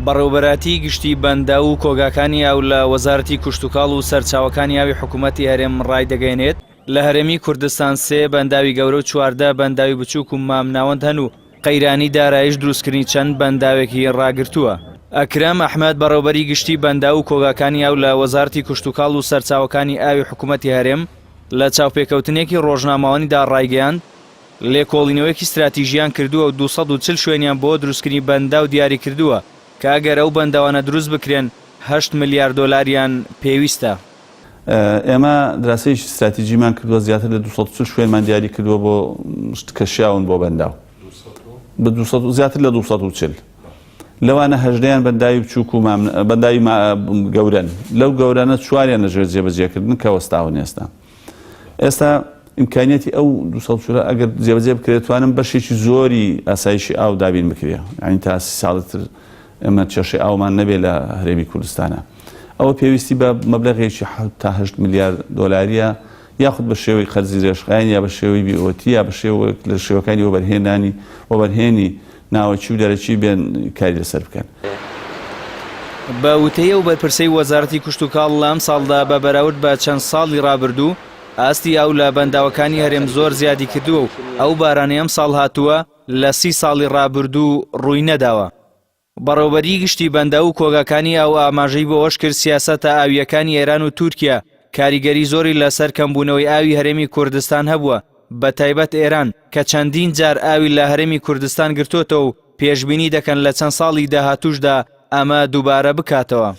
بەڕێوەبەراتی گشتی بەندە و کۆگاکانی ئاو لە وەزارەتی کوشتوکاڵ و سەرچاوەکانی ئاوی حکوومەتی هەرێم ڕای دەگەێنێت. لە هەرێمی کوردستان 3 بەنداوی گەورە و 14 بەنداوی بچووک و مامناوەند هەن و قەیرانی دارایش دروستکردنی چەند بەنداوێکی ڕاگرتووە. ئەکرەم ئەحمەد بەڕێوەبەری گشتی بەندە و کۆگاکانی ئاو لە وەزارەتی کوشتوکاڵ و سەرچاوەکانی ئاوی حکوومەتی هەرێم لە چاوپێکەوتنێکی ڕۆژنامەوانیدا ڕایگەیاند لێکۆڵینەوەیەکی استراتیژیان کردووە و 240 شوێنیان بۆ دروستکردنی بەندە و دیاری کردووە کە ئەگەر ئەو بەنداوانە دروست بکرێن 8 ملیار دۆلاریان پێویستە. ئێمە دراسەیەکی استراتیژیمان کردووە زیاتر لە 240 شوێنمان دیاری کردووە بۆ کەشیاون بۆ بەنداو زیاتر لە 240 لەوانە هەژدەیان بەنداوی بچووک و بەنداوی گەورەن لەو گەورانە چواریان لەژێر جێبەجێکردن کە وەستاون ئێستا ئیمکانیەتی ئەو 240 ئەگەر جێبەجێ بکرێت توانم بەشێکی زۆری ئاسایشی ئاو دابین بکرێ ینی تا 30 ساڵتر ئەمە چێشەی ئاومان نەبێت لە هەرێمی کوردستانە. ئەوە پێویستی بە مەبلەغێکی 7 تا 8 ملیار دۆلاریە یاخود بە شێوەی خەرجی رێشخایەن یا بە شێوەی بیئۆتی یا بە شێوە لە شێوەکانی وەبەرهێنی ناوەچی و دەرەچی بێن کاری لەسەر بکەن. بە وتەیە و بەرپرسەی وەزارەتی کوشتوکاڵ لە ئەم ساڵدا بە بەراورد بە چەند ساڵی ڕابردوو ئاستی ئەو لە بەنداوەکانی هەرێم زۆر زیادی کردووە و ئەو بارانەی ئەم ساڵ هاتووە لە 30 ساڵی ڕابردوو ڕووی نەداوە. بەڕێوەبەری گشتی بەندە و کۆگاکانی ئاو ئاماژەی بۆ ئەوەش کرد سیاسەتە ئاویەکانی ئێران و تورکیا کاریگەری زۆری لەسەر کەمبوونەوەی ئاوی هەرێمی کوردستان هەبووە بە تایبەت ئێران کە چەندین جار ئاوی لە هەرێمی کوردستان گرتوۆتەوە و پێشبینی دەکەن لە چەند ساڵی داهاتووشدا ئەمە دووبارە بکاتەوە.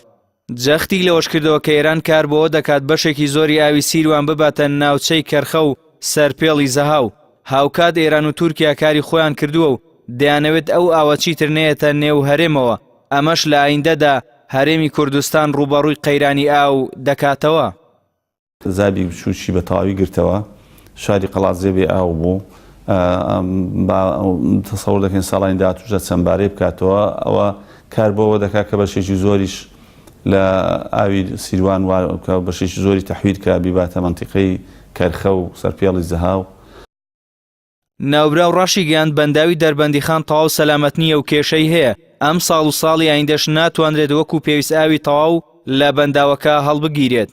جەختی لەوەش کردەوە کە ئێران کار بۆ دەکات بەشێکی زۆری ئاوی سیروان بباتە ناوچەی کەرخە و سەرپێڵی زەهاو. هاوکات ئێران و تورکیا کاری خۆیان کردووە و دەیانەوێت ئەو ئاوە چیتر نێتە نێو هەرێمەوە ئەمەش لە ئایندەدا هەرێمی کوردستان ڕوبەڕووی قەیرانی ئاو دەکاتەوە. زابی بچووکی بە تەواوی گرتەوە شاری قەڵازێبێ ئاو بوو تەسەوڕ دەکەین ساڵانی داهاتووشدا چەندبارەی بکاتەوە ئەوە کار بۆەوە دەکات کە بەشێکی زۆریش لە ئاوی سیروان بەشێکی زۆری تەحویل کە بیباتە مەنتیقەی کەرخە و سەرپێڵی زەهاو. ناوبراو ڕاشی گەیاند بەنداوی دەربەندی خان تەواو سەلامەت نییە و کێشەی هەیە ئەم ساڵ و ساڵی ئایندەش ناتوانرێت وەکو پێویست ئاوی تەواو لە بەنداوەکە هەڵبگیرێت.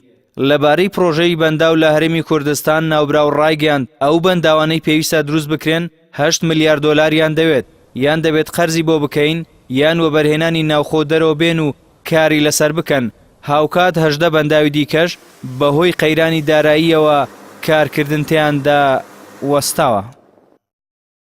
لەبارەی پرۆژەی بەنداو لە هەرێمی کوردستان ناوبراو ڕایگەیاند ئەو بەنداوانەی پێویستە دروست بکرێن 8 ملیار دۆلاریان دەوێت یان دەبێت قەرزی بۆ بکەین یان وەبەرهێنانی ناوخۆ دەرەوە بێن و کاری لەسەر بکەن. هاوکات 18 بەنداوی دیکەش بەهۆی قەیرانی داراییەوە کارکردن تیاندا وەستاوە.